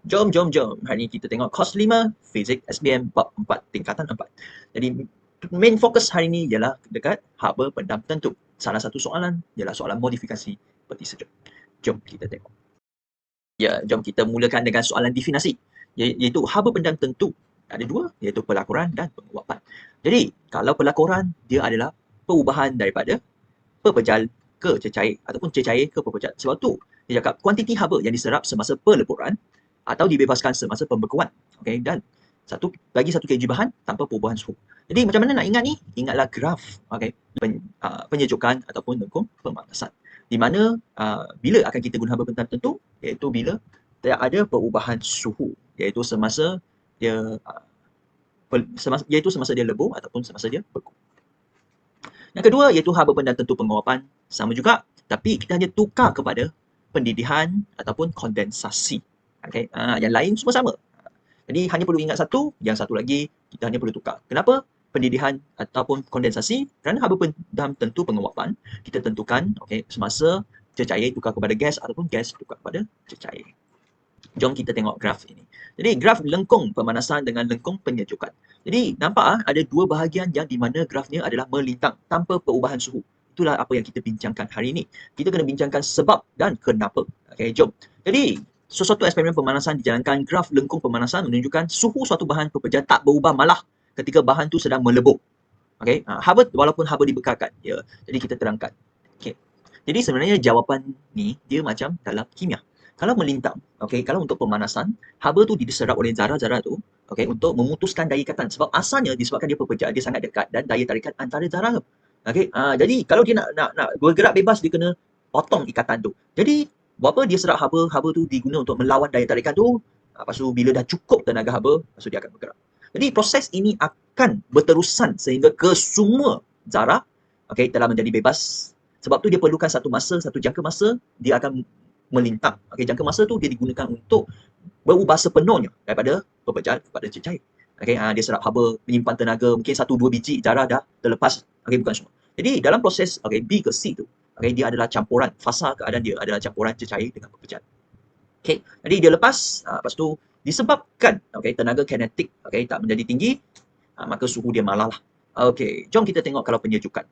Jom. Hari ni kita tengok kos 5, Fizik SBM bab 4, tingkatan 4. Jadi, main fokus hari ni ialah dekat haba pendam tentu. Salah satu soalan ialah soalan modifikasi peti sejuk. Jom kita tengok. Ya, jom kita mulakan dengan soalan definisi, iaitu haba pendam tentu. Ada dua, iaitu pelakuran dan penguapan. Jadi, kalau pelakuran, dia adalah perubahan daripada pepejal ke cecair ataupun cecair ke pepejal. Sebab tu, dia cakap kuantiti haba yang diserap semasa peleburan atau dibebaskan semasa pembekuan. Okey, dan satu kg bahan tanpa perubahan suhu. Jadi macam mana nak ingat ni? Ingatlah graf, okey, penyejukan ataupun lengkung pemanasan. Di mana bila akan kita guna haba pendam tentu, iaitu bila tidak ada perubahan suhu, iaitu semasa dia semasa dia lebur ataupun semasa dia beku. Yang kedua iaitu haba pendam tentu penguapan, sama juga, tapi kita hanya tukar kepada pendidihan ataupun kondensasi. Okay? Yang lain semua sama. Jadi hanya perlu ingat satu, yang satu lagi kita hanya perlu tukar. Kenapa? Pendidihan ataupun kondensasi, kerana haba pendam tentu penguapan, kita tentukan semasa cecair tukar kepada gas ataupun gas tukar kepada cecair. Jom kita tengok graf ini. Jadi graf lengkung pemanasan dengan lengkung penyejukan. Jadi nampak ada dua bahagian yang di mana grafnya adalah melintang tanpa perubahan suhu. Itulah apa yang kita bincangkan hari ini. Kita kena bincangkan sebab dan kenapa. Okey, jom. Jadi sesuatu eksperimen pemanasan dijalankan, graf lengkung pemanasan menunjukkan suhu suatu bahan pepejal tak berubah malah ketika bahan tu sedang melebur. Okey, haba walaupun haba dibekalkan. Ya. Jadi kita terangkan. Okey. Jadi sebenarnya jawapan ni dia macam dalam kimia. Kalau melintang, kalau untuk pemanasan, haba tu diserap oleh zarah-zarah tu, untuk memutuskan daya ikatan. Sebab asalnya disebabkan dia pepejal, dia sangat dekat dan daya tarikan antara zarah tu. Jadi kalau dia nak bergerak bebas, dia kena potong ikatan tu. Jadi buat apa dia serap haba tu diguna untuk melawan daya tarikan tu. Lepas tu bila dah cukup tenaga haba, lepas tu dia akan bergerak. Jadi proses ini akan berterusan sehingga ke semua zarah telah menjadi bebas. Sebab tu dia perlukan satu jangka masa dia akan melintang. Jangka masa tu dia digunakan untuk berubah sepenuhnya daripada pepejal kepada cecair. Dia serap haba, menyimpan tenaga, mungkin 1-2 biji zarah dah terlepas. Bukan semua. Jadi dalam proses B ke C tu, dia adalah campuran, fasa keadaan dia adalah campuran cecair dengan pepejal. Jadi dia lepas tu disebabkan tenaga kinetik tak menjadi tinggi, maka suhu dia malah lah. Jom kita tengok kalau penyejukan.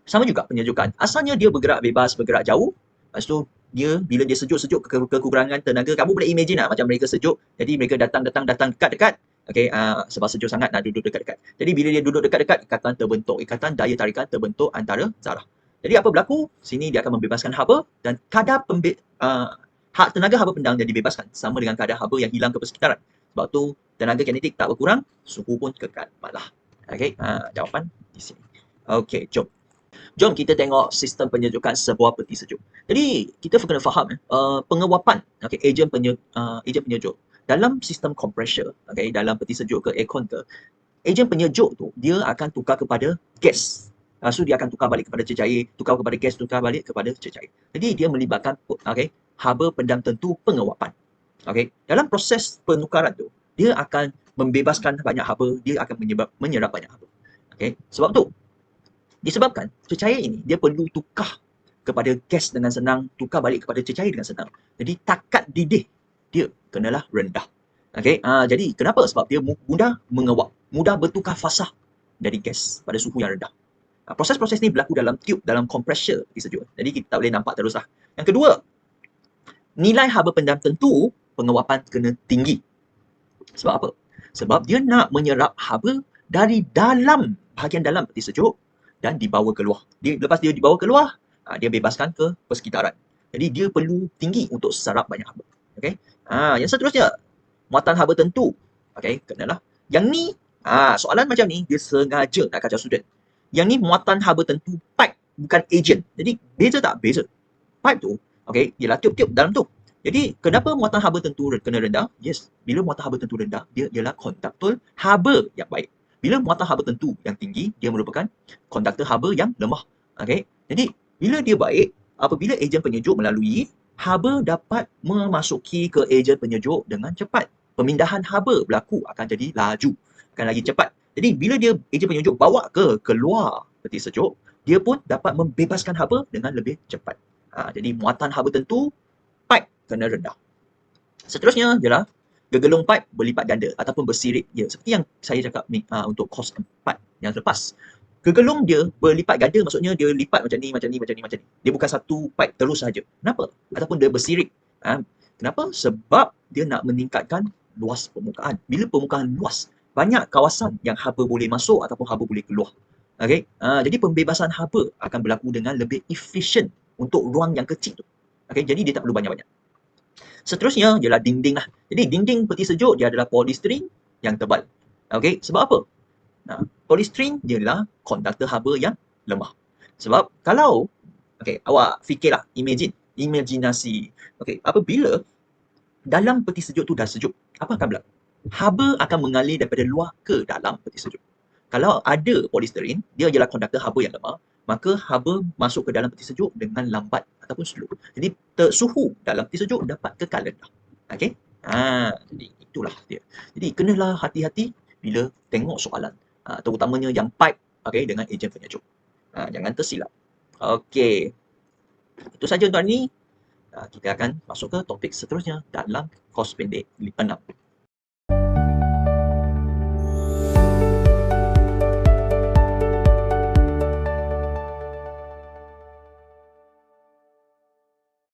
Sama juga penyejukan. Asalnya dia bergerak bebas, bergerak jauh. Lepas tu bila dia sejuk kekurangan tenaga, kamu boleh imagine macam mereka sejuk, jadi mereka datang dekat-dekat. Sebab sejuk sangat nak duduk dekat-dekat. Jadi bila dia duduk dekat-dekat, ikatan terbentuk, ikatan daya tarikan terbentuk antara zarah. Jadi apa berlaku? Sini dia akan membebaskan haba dan kadar hak tenaga haba pendam yang dibebaskan sama dengan kadar haba yang hilang ke persekitaran. Sebab tu tenaga kinetik tak berkurang, suhu pun kekal malah. Jawapan di sini. Jom kita tengok sistem penyejukan sebuah peti sejuk. Jadi kita kena faham penguapan ejen penyejuk dalam sistem kompresor, dalam peti sejuk ke aircon ke, ejen penyejuk tu dia akan tukar kepada gas. So dia akan tukar balik kepada cecair, tukar kepada gas, tukar balik kepada cecair. Jadi dia melibatkan haba pendam tentu penguapan. Dalam proses penukaran tu dia akan membebaskan banyak haba, dia akan menyerap banyak haba. Sebab tu disebabkan cecair ini dia perlu tukar kepada gas dengan senang, tukar balik kepada cecair dengan senang. Jadi takat didih dia kenalah rendah. Jadi kenapa? Sebab dia mudah menguap, mudah bertukar fasa dari gas pada suhu yang rendah. Proses-proses ni berlaku dalam tube, dalam kompresor peti sejuk. Jadi kita tak boleh nampak terus lah. Yang kedua, nilai haba pendam tentu penguapan kena tinggi. Sebab apa? Sebab dia nak menyerap haba dari dalam, bahagian dalam peti sejuk dan dibawa keluar. Lepas dia dibawa keluar, dia bebaskan ke persekitaran. Jadi dia perlu tinggi untuk serap banyak haba. Yang seterusnya, muatan haba tentu. Kenalah. Yang ni, soalan macam ni, dia sengaja nak kacau student. Yang ni muatan haba tentu pipe, bukan agent. Jadi beza tak? Beza. Pipe tu, ialah tiup-tiup dalam tu. Jadi kenapa muatan haba tentu kena rendah? Yes, bila muatan haba tentu rendah, dia ialah konduktor haba yang baik. Bila muatan haba tentu yang tinggi, dia merupakan konduktor haba yang lemah. Jadi bila dia baik, apabila ejen penyejuk melalui, haba dapat memasuki ke ejen penyejuk dengan cepat. Pemindahan haba berlaku akan jadi laju, akan lagi cepat. Jadi bila dia ejen penyejuk bawa ke keluar peti sejuk, dia pun dapat membebaskan haba dengan lebih cepat. Jadi muatan haba tentu pipe kena rendah. Seterusnya ialah gegelung pipe berlipat ganda ataupun bersirip dia. Seperti yang saya cakap ni untuk kos 4 yang lepas. Gegelung dia berlipat ganda, maksudnya dia lipat macam ni, macam ni, macam ni, macam ni. Dia bukan satu pipe terus saja. Kenapa? Ataupun dia bersirip. Kenapa? Sebab dia nak meningkatkan luas permukaan. Bila permukaan luas, banyak kawasan yang haba boleh masuk ataupun haba boleh keluar. Okey. Jadi pembebasan haba akan berlaku dengan lebih efisien untuk ruang yang kecil tu. Okey, jadi dia tak perlu banyak-banyak. Seterusnya ialah dinding lah. Jadi dinding peti sejuk dia adalah polistiren yang tebal. Okey, sebab apa? Polistiren dia adalah konduktor haba yang lemah. Sebab kalau awak fikirlah, imajinasi. Apabila dalam peti sejuk tu dah sejuk, apa akan berlaku? Haba akan mengalir daripada luar ke dalam peti sejuk. Kalau ada polistiren, dia ialah konduktor haba yang lemah, maka haba masuk ke dalam peti sejuk dengan lambat ataupun slow. Jadi suhu dalam peti sejuk dapat kekal rendah. Okey? Jadi itulah dia. Jadi kenalah hati-hati bila tengok soalan. Terutamanya yang pipe dengan ejen penyejuk. Jangan tersilap. Okey. Itu saja untuk hari ini. Kita akan masuk ke topik seterusnya dalam kos pendek 6.